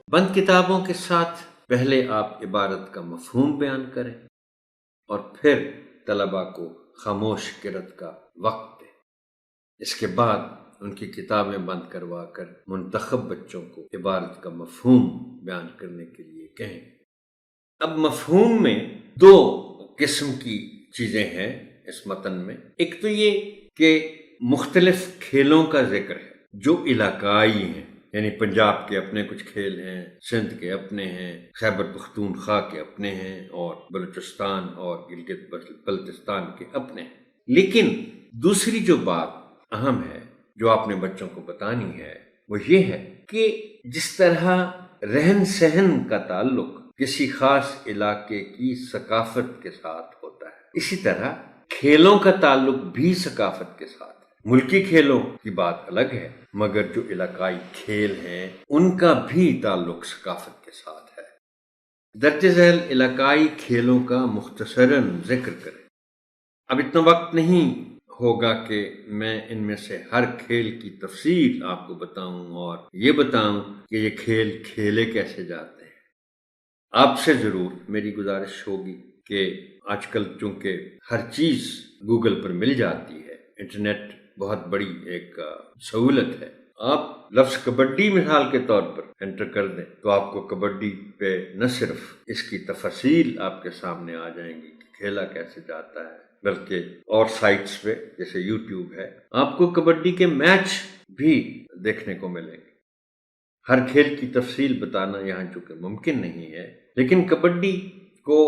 بند کتابوں کے ساتھ پہلے آپ عبارت کا مفہوم بیان کریں اور پھر طلباء کو خاموش قرأت کا وقت دیں۔ اس کے بعد ان کی کتابیں بند کروا کر منتخب بچوں کو عبارت کا مفہوم بیان کرنے کے لیے کہیں۔ اب مفہوم میں دو قسم کی چیزیں ہیں اس متن میں۔ ایک تو یہ کہ مختلف کھیلوں کا ذکر ہے جو علاقائی ہیں، یعنی پنجاب کے اپنے کچھ کھیل ہیں، سندھ کے اپنے ہیں، خیبر پختونخوا کے اپنے ہیں، اور بلوچستان اور گلگت بلتستان کے اپنے ہیں۔ لیکن دوسری جو بات اہم ہے جو آپ نے بچوں کو بتانی ہے وہ یہ ہے کہ جس طرح رہن سہن کا تعلق کسی خاص علاقے کی ثقافت کے ساتھ ہوتا ہے، اسی طرح کھیلوں کا تعلق بھی ثقافت کے ساتھ ہے۔ ملکی کھیلوں کی بات الگ ہے، مگر جو علاقائی کھیل ہیں ان کا بھی تعلق ثقافت کے ساتھ ہے۔ درج ذیل علاقائی کھیلوں کا مختصراً ذکر کریں۔ اب اتنا وقت نہیں ہوگا کہ میں ان میں سے ہر کھیل کی تفصیل آپ کو بتاؤں اور یہ بتاؤں کہ یہ کھیل کھیلے کیسے جاتے ہیں۔ آپ سے ضرور میری گزارش ہوگی کہ آج کل چونکہ ہر چیز گوگل پر مل جاتی ہے، انٹرنیٹ بہت بڑی ایک سہولت ہے، آپ لفظ کبڈی مثال کے طور پر انٹر کر دیں تو آپ کو کبڈی پہ نہ صرف اس کی تفاصیل آپ کے سامنے آ جائیں گی کہ کھیلا کیسے جاتا ہے، بلکہ اور سائٹس پہ جیسے یوٹیوب ہے آپ کو کبڈی کے میچ بھی دیکھنے کو ملیں گے۔ ہر کھیل کی تفصیل بتانا یہاں چونکہ ممکن نہیں ہے، لیکن کبڈی کو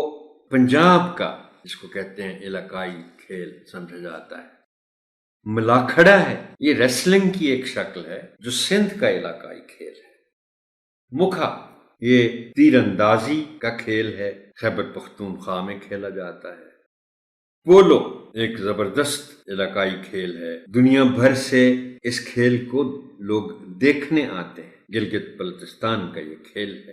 پنجاب کا جس کو کہتے ہیں علاقائی کھیل سمجھا جاتا ہے۔ ملاکھڑا ہے، یہ ریسلنگ کی ایک شکل ہے جو سندھ کا علاقائی کھیل ہے۔ مکھا یہ تیر اندازی کا کھیل ہے، خیبر پختونخوا میں کھیلا جاتا ہے۔ پولو ایک زبردست علاقائی کھیل ہے، دنیا بھر سے اس کھیل کو لوگ دیکھنے آتے ہیں۔ گلگت بلتستان کا یہ کھیل ہے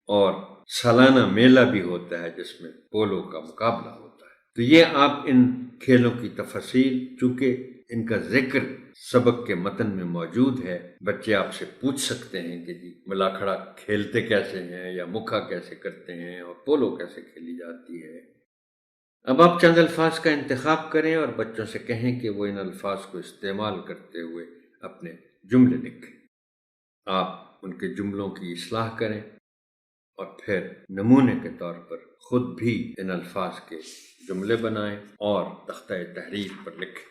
اور سالانہ میلہ بھی ہوتا ہے جس میں پولو کا مقابلہ ہوتا ہے۔ تو یہ آپ ان کھیلوں کی تفاصیل، چونکہ ان کا ذکر سبق کے متن میں موجود ہے، بچے آپ سے پوچھ سکتے ہیں کہ جی ملاکھڑا کھیلتے کیسے ہیں، یا مکھا کیسے کرتے ہیں، اور پولو کیسے کھیلی جاتی ہے۔ اب آپ چند الفاظ کا انتخاب کریں اور بچوں سے کہیں کہ وہ ان الفاظ کو استعمال کرتے ہوئے اپنے جملے لکھیں۔ آپ ان کے جملوں کی اصلاح کریں اور پھر نمونے کے طور پر خود بھی ان الفاظ کے جملے بنائیں اور تختہ تحریر پر لکھیں۔